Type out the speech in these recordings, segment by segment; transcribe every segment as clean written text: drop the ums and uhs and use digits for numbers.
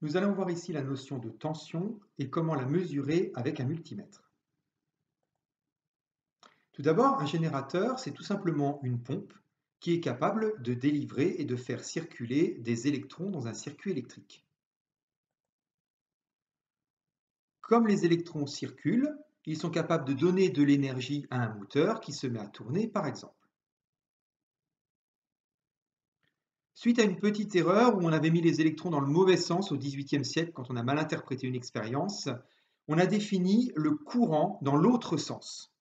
Nous allons voir ici la notion de tension et comment la mesurer avec un multimètre. Tout d'abord, un générateur, c'est tout simplement une pompe qui est capable de délivrer et de faire circuler des électrons dans un circuit électrique. Comme les électrons circulent, ils sont capables de donner de l'énergie à un moteur qui se met à tourner, par exemple. Suite à une petite erreur où on avait mis les électrons dans le mauvais sens au XVIIIe siècle, quand on a mal interprété une expérience, on a défini le courant dans l'autre sens.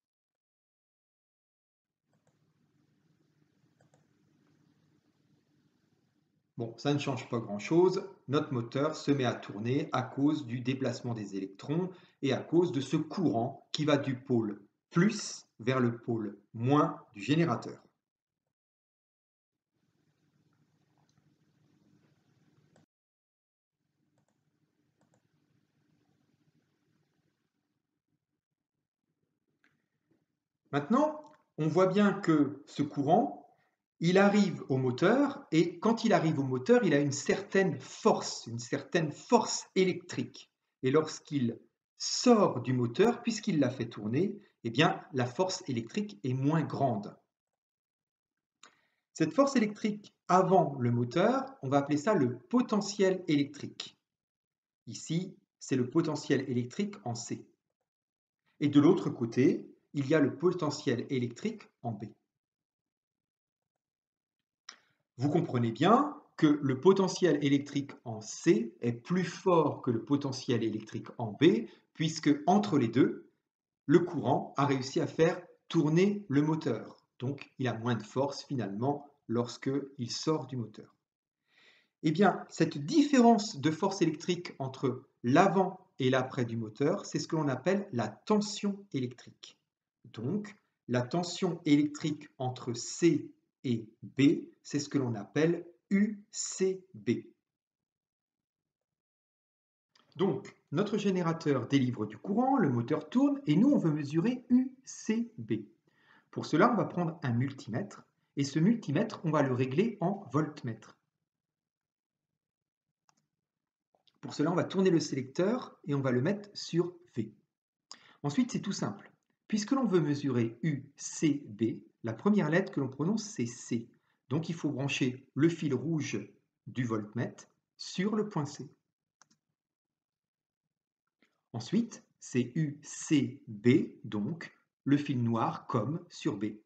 Bon, ça ne change pas grand-chose. Notre moteur se met à tourner à cause du déplacement des électrons et à cause de ce courant qui va du pôle plus vers le pôle moins du générateur. Maintenant, on voit bien que ce courant, il arrive au moteur et quand il arrive au moteur, il a une certaine force électrique. Et lorsqu'il sort du moteur, puisqu'il l'a fait tourner, eh bien, la force électrique est moins grande. Cette force électrique avant le moteur, on va appeler ça le potentiel électrique. Ici, c'est le potentiel électrique en C. Et de l'autre côté, il y a le potentiel électrique en B. Vous comprenez bien que le potentiel électrique en C est plus fort que le potentiel électrique en B, puisque entre les deux, le courant a réussi à faire tourner le moteur. Donc, il a moins de force finalement lorsqu'il sort du moteur. Eh bien, cette différence de force électrique entre l'avant et l'après du moteur, c'est ce que l'on appelle la tension électrique. Donc, la tension électrique entre C et B, c'est ce que l'on appelle UCB. Donc, notre générateur délivre du courant, le moteur tourne et nous, on veut mesurer UCB. Pour cela, on va prendre un multimètre et ce multimètre, on va le régler en voltmètre. Pour cela, on va tourner le sélecteur et on va le mettre sur V. Ensuite, c'est tout simple. Puisque l'on veut mesurer UCB, la première lettre que l'on prononce, c'est C. Donc, il faut brancher le fil rouge du voltmètre sur le point C. Ensuite, c'est UCB, donc le fil noir comme sur B.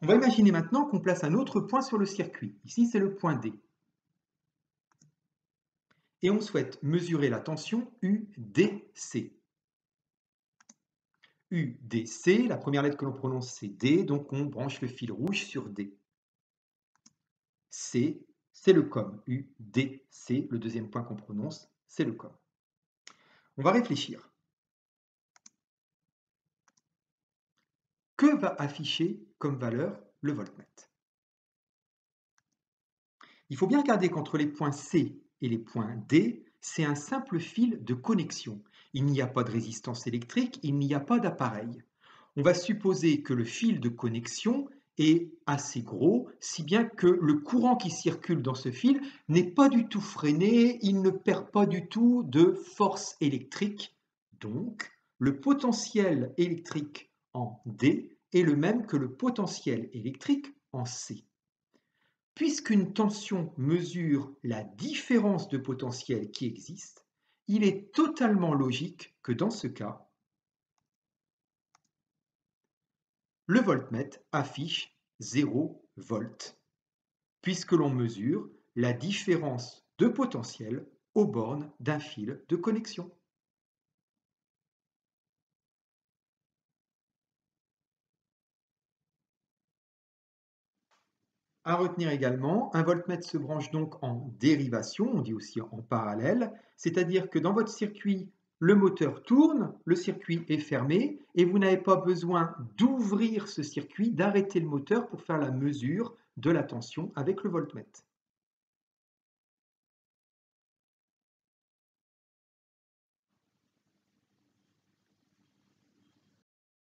On va imaginer maintenant qu'on place un autre point sur le circuit. Ici, c'est le point D. Et on souhaite mesurer la tension UDC. UDC, la première lettre que l'on prononce, c'est D, donc on branche le fil rouge sur D. C, c'est le COM. UDC, le deuxième point qu'on prononce, c'est le COM. On va réfléchir. Que va afficher comme valeur le voltmètre? Il faut bien regarder qu'entre les points C et les points D, c'est un simple fil de connexion. Il n'y a pas de résistance électrique, il n'y a pas d'appareil. On va supposer que le fil de connexion est assez gros, si bien que le courant qui circule dans ce fil n'est pas du tout freiné, il ne perd pas du tout de force électrique. Donc, le potentiel électrique en D est le même que le potentiel électrique en C. Puisqu'une tension mesure la différence de potentiel qui existe, il est totalement logique que dans ce cas, le voltmètre affiche 0 volt, puisque l'on mesure la différence de potentiel aux bornes d'un fil de connexion. À retenir également, un voltmètre se branche donc en dérivation, on dit aussi en parallèle, c'est-à-dire que dans votre circuit, le moteur tourne, le circuit est fermé et vous n'avez pas besoin d'ouvrir ce circuit, d'arrêter le moteur pour faire la mesure de la tension avec le voltmètre.